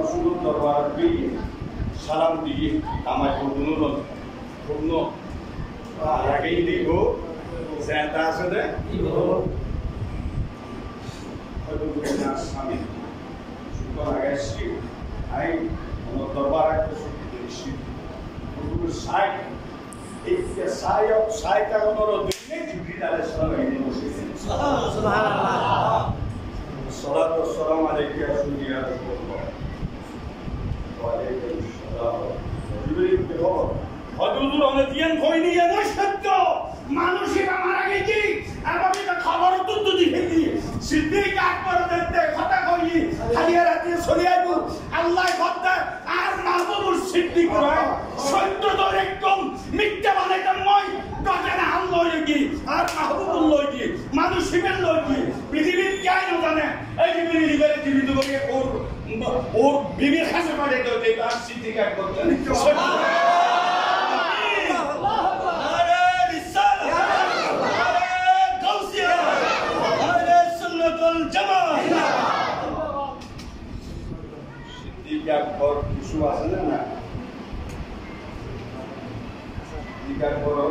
রসুলের দরবার গিয়ে সালাম দিয়ে আমার পূর্ণ আগেই দিব যেটা আছে যে স্বামী সুতরাং আগাইছি আই আমার দরবার একটা শক্তি দিয়েছি সাই এই সাইটা কোনো দিনে জিবরিল আলাইহিস সালাম এনে বসেছেন সুবহানাল্লাহ সালাতু সালাম আলাইকা ইয়া রাসূলুল্লাহ ওয়া আলাইকুম আসসালাম জিবরিল কে খবর হযরতুল অনদিয়ান কইনি এমন সত্য মানুষেরা মারা গেছে আর আমি তো খবর তো দিই সিদ্দিক আকবর দেখতে কথা কই খালিয়া রাতে সরিয়াবু আল্লাহ কথা আর মাহবুবুর সিদ্দিক রয় সত্য তো একদম মিথ্যা বানাইতাম মই দরকার আল্লাহ লাগি আর মাহবুবুল লাগি মানুষ হিমেল লাগি পৃথিবীর কেন জানে এই জিবরিল লিবারে জীবিত করে ওর বিবির কাছে পাঠিয়ে দাও যে আর সিদ্দিক আকবর আকবর কিছু আছে না জিজ্ঞাস করো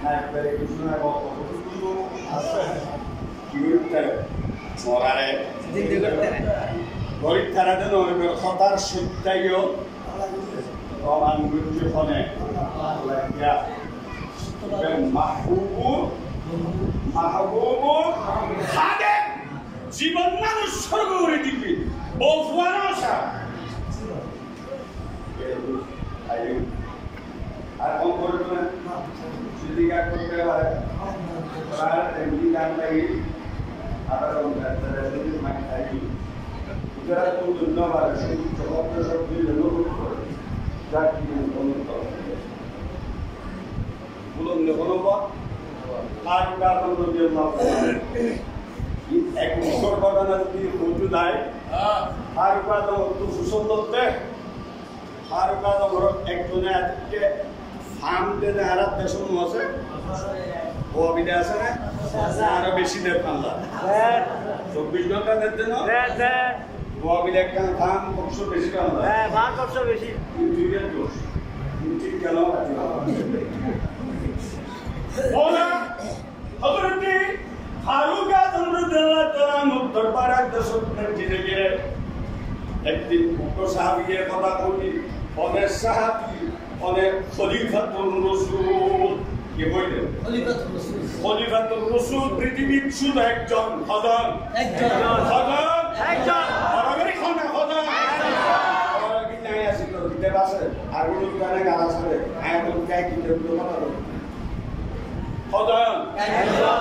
না একবারে কিছু না আছে কি করতে মরারে গরিব তারা যেন কথার সত্যায়ও প্রমাণ করছে ফোনে মাহবুবুর খাদেম জীবন মানুষ স্বর্গ করে দিবি বফুয়ানো আসা আর কম করবে না যদি কাজ করতে পারে আর এমনি গান লাগি আর যদি মাকে থাকি যারা তো ধন্যবাদ সেই জবাবটা সব দিয়ে লোক করে যা কি বলুন ধন্যবাদ আর কারণ দিয়ে এক বছর ঘটনা যদি হতে দেয় আর কারণ তো সুসন্দর দেখ আর কারণ একজনে আজকে ফার্ম দেনে আর দেশন আছে ও বিদে আছে না আরো বেশি দেব কান্দা 24 ঘন্টা দেতে না ও বিদে একটা ফার্ম কত বেশি কান্দা হ্যাঁ ফার্ম কত বেশি দুইটা দোষ ঠিক কেন ওলা হযরত ফারুক আযম রাদিয়াল্লাহু তাআলা দরবার দশক থেকে গিয়ে একদিন উক্ত সাহাবীর কথা বলি অনেক সাহাবী অনেক খলিফাতুর রাসূল কি বলেন খলিফাতুর রাসূল পৃথিবীর শুধু একজন খোদা একজন আরবের খানা খোদা আর কি নাই আছে তো দিতে পারে আর কোন গানে গালা আছে আয় তো কাই কি দেব খোদা একজন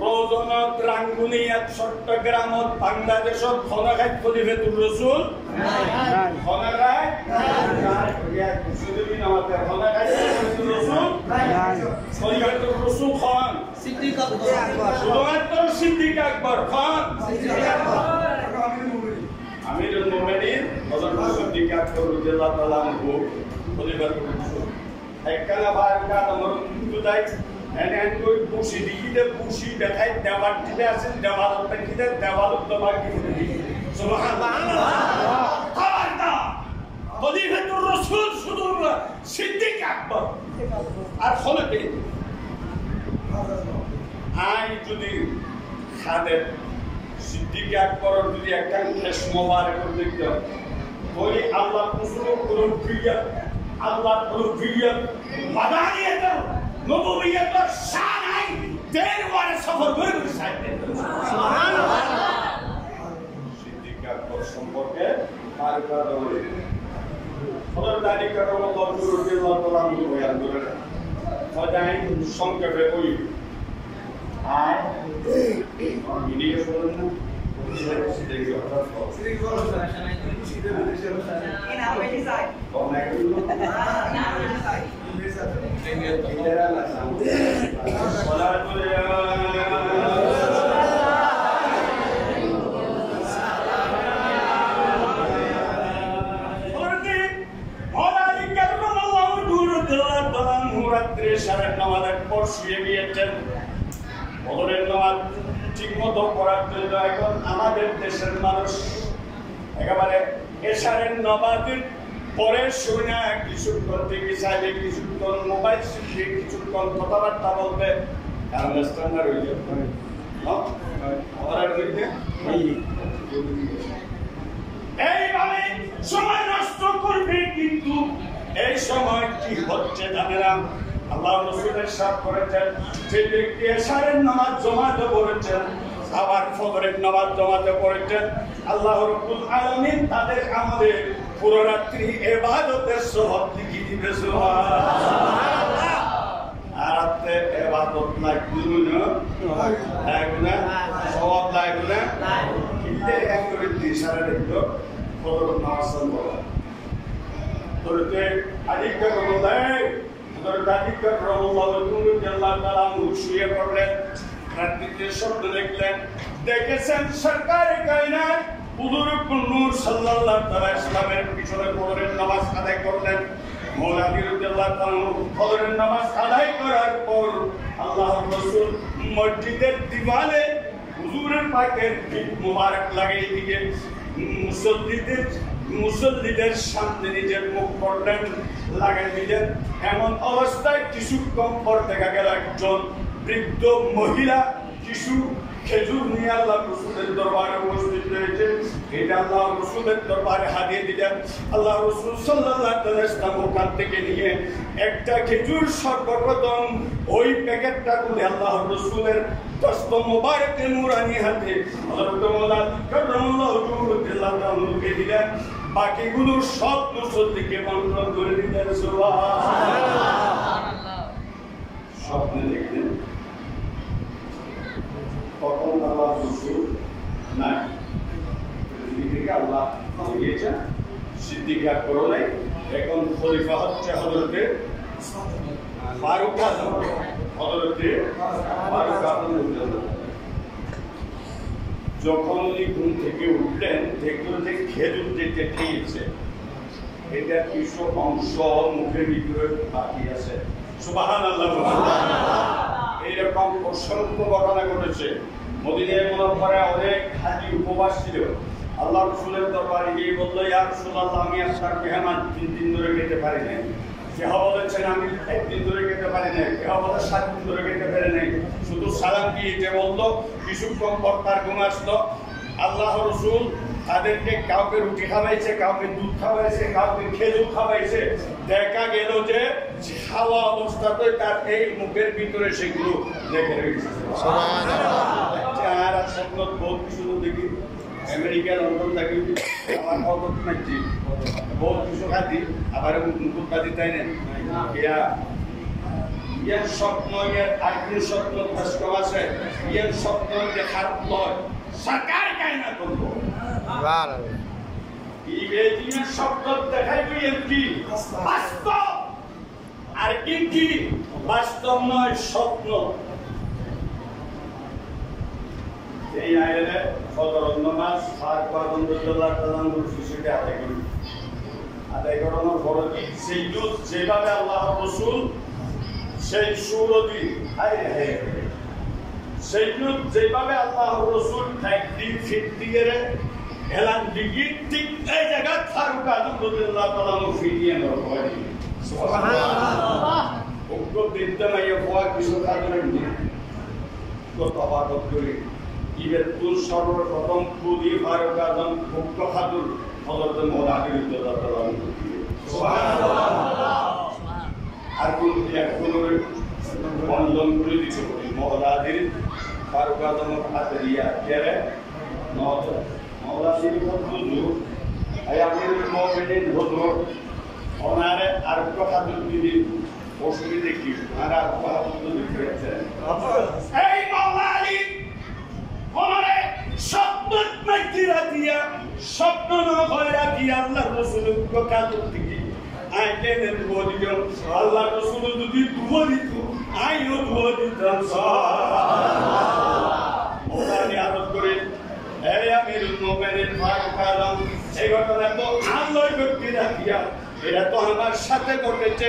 রোজনাত রাঙ্গুনিয়াত চট্টগ্রামত বাংলাদেশত খনাঘাট খলিফাতুর রাসূল খনাঘাট সুদুবিন আমাদের খনাঘাট খলিফাতুর রাসূল খলিফাতুর রাসূল খান সিদ্দিক আকবর শুধুমাত্র সিদ্দিক আকবর খান আমিরুল মুমিনিন হযরত সিদ্দিক আকবর রাদিয়াল্লাহু তাআলা আনহু খলিফাতুর রাসূল একখানা বারকা নম্বর দুদাই এন্ড কই পুষি দিতে পুষি দেখাই দেওয়ার দিতে আছেন দেওয়ালটা কিতে দেওয়ালটা বাকি সুবহানাল্লাহ খবরদার খলিফাতুর রাসূল শুধু সিদ্দিক আকবর আর খলিফা আই যদি খাদের সিদ্দিক আকবর যদি একটা শেষ মোবারক দেখতে ওই আল্লাহ রাসূল কোন প্রিয় আল্লাহ কোন প্রিয় মাদানিয়ত নবুয়িয়তের শান দেড় বার সফর করে সাইতে সুবহানাল্লাহ সিদ্দিক আকবর সম্পর্কে আর কথা বলি হযরত আলী কারামাল্লাহু রাদিয়াল্লাহু তাআলা বয়ান করেন সদাই সংক্ষেপে ওই আর মিডিয়া বলেন না সিদ্দিক আকবর সিদ্দিক বলেন না in how many side ঠিক মতো করার জন্য এখন আমাদের দেশের মানুষ একেবারে এশারের নামাজের পরে শুনে কিছুক্ষণ টিভি চাইলে, কিছুক্ষণ মোবাইল শিখবে, কিছুক্ষণ কথাবার্তা বলবে, কারণ স্ট্যান্ডার্ড হয়ে যাবে। এইভাবে সময় নষ্ট করবে, কিন্তু এই সময় কি হচ্ছে জানে না। আল্লাহ রাসূলের সাথ করেছেন, যে ব্যক্তি এশারের নামাজ জমাতে পড়েছেন, আবার ফজরের নামাজ জমাতে পড়েছেন, আল্লাহ রাব্বুল আলামিন তাদের আমাদের পুরো রাত্রি ইবাদতের সওয়াব লিখে দিবে। সুবহানাল্লাহ। আর আপনি ইবাদত লাগবে না, লাগবে না, সওয়াব লাগবে না, কিন্তু এক করে দিশারা দেখো ফজরের নামাজ পড়া। তোরতে আদিকা বলে দাদিকা শুয়ে পড়লেন, রাত্রিতে স্বপ্ন দেখলেন, দেখেছেন সরকারি কায়নাত হুজুর নূর সাল্লাল্লাহু আলাইহি ওয়াসাল্লামের পিছনে ফজরের নামাজ আদায় করলেন। মৌলানা রাদিয়াল্লাহু তাআলা ফজরের নামাজ আদায় করার পর আল্লাহর রাসূল মসজিদের দিওয়ালে হুজুরের পাকের পিঠ মোবারক লাগিয়ে দিয়ে মুসল্লিদের সামনে নিজের মুখ করলেন, লাগাই দিলেন। এমন অবস্থায় কিছুক্ষণ পর দেখা গেল একজন বৃদ্ধ মহিলা কিছু খেজুর নিয়ে আল্লাহ রসুলের দরবারে উপস্থিত হয়েছে। এটা আল্লাহ রসুলের দরবারে হাতিয়ে দিলেন। আল্লাহ রসুল সাল্লাল্লাহু আলাইহি ওয়াসাল্লাম ওখান থেকে নিয়ে একটা খেজুর সর্বপ্রথম ওই প্যাকেটটা খুলে আল্লাহ রসুলের দস্ত মোবারকে নুরানি হাতে হযরত মাওলানা কাররামাল্লাহু ওজহুকে দিলেন। বাকিগুলো সব মুসল্লিকে বন্টন করে দিলেন। সুবহানাল্লাহ। স্বপ্নে দেখলেন তখন আল্লাহ রসুল নাই, পৃথিবী আল্লাহ দিয়েছেন, সিদ্দিক আকবর নাই, এখন খলিফা হচ্ছে হযরতে ফারুক আযম। হযরতে ফারুক আযম যখন উনি ঘুম থেকে উঠলেন, দেখলেন যে খেজুর যেতে খেয়েছে এটা কিছু অংশ মুখের ভিতরে বাকি আছে। সুবহানাল্লাহ। এইরকম অসংখ্য ঘটনা ঘটেছে। মদিনায় মুনাওয়ারায় অনেক হাজী উপবাস ছিল। আল্লাহ রসুলের দরবারে গিয়ে বললো, ইয়া রাসূলুল্লাহ, আমি আপনার মেহমান 3 দিন ধরে খেতে পারি নাই। কেহ বলেছেন আমি 1 দিন ধরে খেতে পারি নাই, কেহ বলে 7 দিন ধরে খেতে পারি নাই। শুধু সালাম দিয়ে যে বললো, কিছুক্ষণ পর তার ঘুম আসলো। আল্লাহ রসুল তাদেরকে কাউকে রুটি খাওয়াইছে, কাউকে দুধ খাওয়াইছে, কাউকে খেজুর খাওয়াইছে। দেখা গেল যে খাওয়া অবস্থাতে তার এই মুখের ভিতরে সেগুলো লেগে রয়েছে। আর স্বপ্ন বহুত কিছু দেখি, আমেরিকা লন্ডন থাকি, আমার কত নাকি বহুত কিছু খাতি, আবার মুকুট খাতি, তাই না? ইয়ার স্বপ্ন, ইয়ার আগ্নি স্বপ্ন কষ্ট আছে, ইয়ার স্বপ্ন দেখার লয় সরকার কায়না করবো। ইংরেজির শব্দ দেখাইবি কি বাস্তব, আর কি বাস্তব নয়, স্বপ্ন। এই আইলে ফজর নামাজ ফারুক আযম রাদিয়াল্লাহু তাআলা শিশুকে আদায় করানোর পরে সেজুদ যেভাবে আল্লাহ রাসূল সেই সুরতি সেজুদ যেভাবে আল্লাহ রাসূল একদিন ফিরতিয়ে এলান দিকে ঠিক এই জায়গা ফারুক আযম রাদিয়াল্লাহু তাআলা ফিরিয়ে নেওয়া হয়। সুবহানাল্লাহ। ওকে দিতে নাই হওয়া কিছু কারণে কত আবাদত করে ইবের তুল সর্বপ্রথম খুদি ফারুক আযম ভক্ত খাতুর হযরত মাওলানা রাদিয়াল্লাহু তাআলা। সুবহানাল্লাহ। আর কোন বন্ধন করে দিতে পারি মাওলানা ফারুক আযম হাতে দিয়া কেরে নদ মাওলানা হুজুর আই আমিরুল মুমিনিন হুজুর ওনারে আর কথা দিদি অসুবিধা কি আর কথা দিতে এই মাওলানা ওনারে স্বপ্ন মাইকিরা দিয়া স্বপ্ন নয়রা দিয়া আল্লাহ রাসূলের কথা দিতে আইলেন বলিও আল্লাহ রাসূল যদি দুয়া দিত আইও দুয়া দিতাম। সুবহানাল্লাহ। ওনারে আদর করে এই আমিরুল মুমিনিন ফারুক আযম এই ঘটনা তো আল্লাহর ব্যক্তি রাখিয়া এটা তো আমার সাথে ঘটেছে,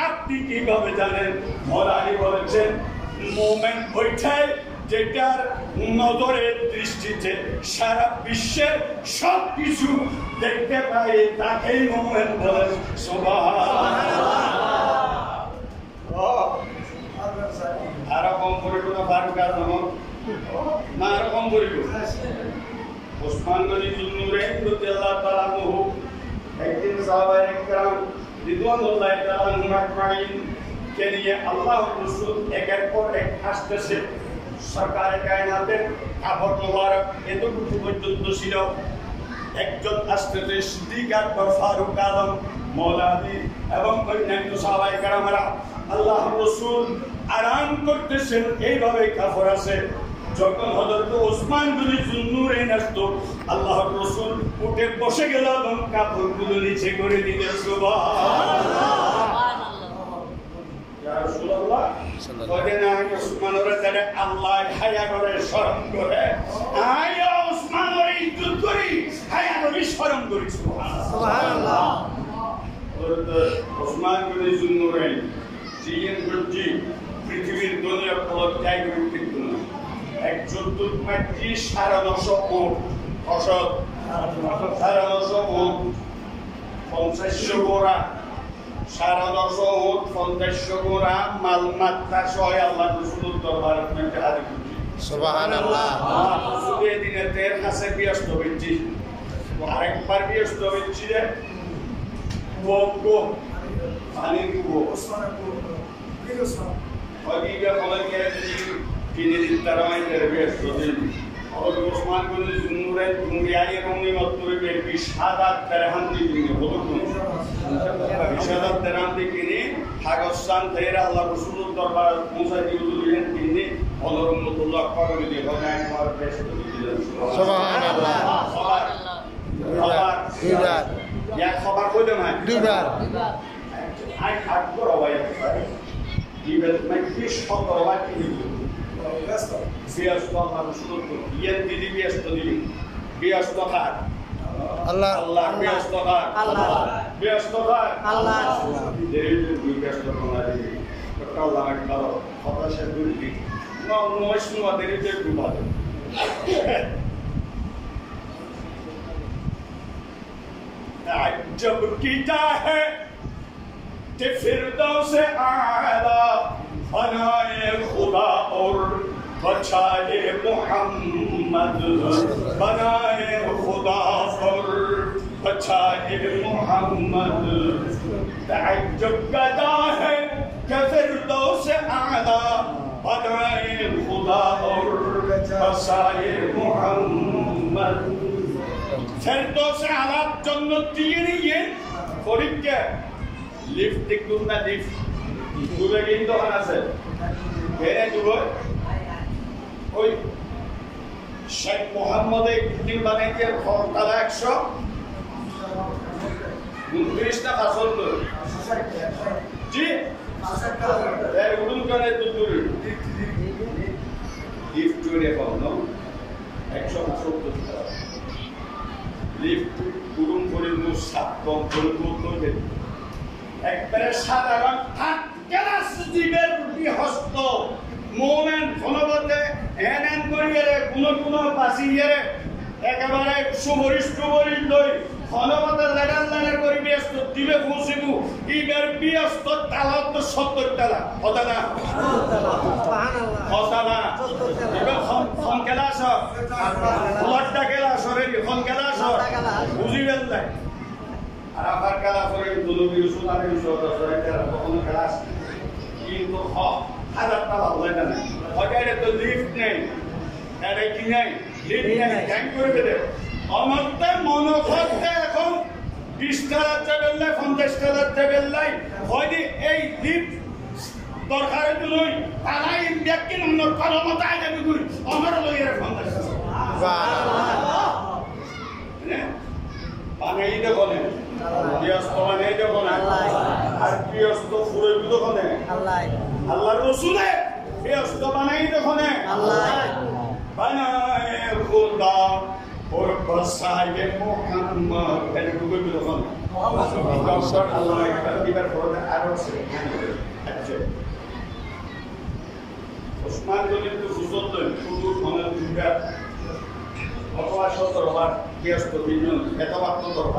আপনি কিভাবে জানেন? মোরালি বলেছেন মুমিন ওইটাই যেটার নজরের দৃষ্টিতে সারা বিশ্বের সব কিছু দেখতে পাই, তাকেই মোমেন বলে। আরো কম করিব না ফারুক আজম না, আরো কম করিব। ওসমান গনি যুন্নুরাইন রাদিয়াল্লাহু তাআলা আনহু একদিন সাহাবায়ে কেরাম রিদওয়ানুল্লাহি তাআলা আনহুম আজমাইন কে নিয়ে আল্লাহর রাসূল একের পর এক আসতেছে। সরকারে কায়নাতের কাপড় মোবারক এতটুকু পর্যন্ত ছিল। একজন আসতেছে সিদ্দিক আকবর, ফারুক আজম, মওলা আলী এবং অন্যান্য সাহাবায়ে কেরামরা। আল্লাহর রাসূল আরাম করতেছেন, এইভাবে কাপড় আছে। যখন হযরত ওসমান গনি যুন্নুরাইন আসতো, আল্লাহর রাসূল উঠে বসে গেল এবং কাপড়গুলো নিচে করে দিলেন। সুবহানাল্লাহ। ইয়া রাসূলুল্লাহ, কয়দিন আগে ওসমানের দ্বারা আল্লাহ হায়া করে শরম করে, আয়া ওসমানের ইজ্জত করি, হায়া করে শরম করি। সুবহানাল্লাহ। ওসমান গনি যুন্নুরাইন জিন গজ্জি পৃথিবীর দুনিয়া পলক জায়গা উঠতে না। একজন দুধমাত্রী 950 উট, অসৎ 950 উট, 500 ঘোড়া, 950 উট, 500 ঘোড়া মালমাত্রা সহ আল্লাহ রাসূলের দরবারে হাজির করছি। সুবহানাল্লাহ। শুধু এদিনে তের কাছে ব্যস্ত হয়েছি, আরেকবার ব্যস্ত হয়েছি যে কুয়ো পানির কুয়ো অগিগা ফলকে কিনে দিন তারা মাইনের ব্যস্ত দিন। ওসমান গনি যুন্নুরাইন দুনিয়ায় রঙে মতরে 20,000 দিরহাম দিয়ে বলুন, 20,000 দিরহাম দিয়ে কিনে পাকিস্তান থেকে আল্লাহ রাসূলের দরবার পৌঁছায় দিলেন। তিনি রহমতুল্লাহ করে দিয়ে বলেন আর ব্যস্ত দিলেন। সুবহানাল্লাহ। খবর ইয়া খবর কইতে না দুইবার আই হাত করো ভাই ইবেল মাইকি সতর বাকি ব্যস্ত ব্যস্ত আল্লাহ রাসূল ইয়েন দিদি ব্যস্ত দিদি ব্যস্ত থাক আল্লাহ আল্লাহ ব্যস্ত থাক আল্লাহ ব্যস্ত থাক আল্লাহ দেরি ব্যস্ত না দিদি আল্লাহ একবার কথা শেষ করে দিই না নয় শুনো দেরিতে বিবাদ जब कीता है कि फिरदौस आला बनाए खुदा और बचाए मोहम्मद बनाए खुदा और बचाए मोहम्मद तअज्जुब गदा है कि फिरदौस आला बनाए खुदा और बचाए मोहम्मद ফেরদৌসে আলাপ জন্য দিয়ে নিয়ে পরীক্ষা লিফট দেখুন না লিফট দূরে কিন্তু আছে এনে দূরে ওই শেখ মোহাম্মদ একদিন বানিয়ে দিয়ে তারা 129 টাকা চলল জি এর উড়ুন কানে দূরে লিফট জুড়ে পাবো 170 টাকা লিফট গুরুম করে মুসাব কম করে তুলতে একবারে সাধারণ ক্লাস জীবের বিহস্ত মোমেন ফলবতে এনএন করিয়ে কোন বাসিয়ে একেবারে সুবরিশ লই ফলবতে লেডার করি ব্যস্ত দিবে পৌঁছিব ইবের ব্যস্ত তালাত 70 টাকা কথা না কথা না এবার ফোন ক্লাস ব্লাডটা ক্লাস রে ফোন ক্লাস বুঝিবেন না আর আবার ক্লাস করে দুলবি সুলারে সুলারে তখন ক্লাস কিন্তু হাজার টাকা হয় না ওইটা তো লিফট নেই আরে কি নাই লিফট নেই ট্যাঙ্ক করে দে আমারতে মনোভাবতে এখন 20 টাকা টেবিল 50 টাকা টেবিল লাই হয়নি এই লিফট দরকারে তুই তারাই ব্যক্তি নম্বর কলমতা যাবি কই আমার লইরে 50 টাকা সুবহানাল্লাহ হ্যাঁ বানাই দে কোনে বিয়স্ত বানাই দে কোনে আর বিয়স্ত ফুরে দিতে কোনে আল্লাহ আল্লাহর রাসূলে বিয়স্ত বানাই দে কোনে আল্লাহ বানায়ে খুদা और बसाए मोहम्मद এর গুগল দিতে কোনে মুহাম্মদ আল্লাহ একবার দিবার পরে আরো সে আচ্ছা উসমান গনির সুযোগ লই সুদূর মানে দুইটা অথবা দরবার গৃহস্থ বিভিন্ন হেতবাত্ম দরবার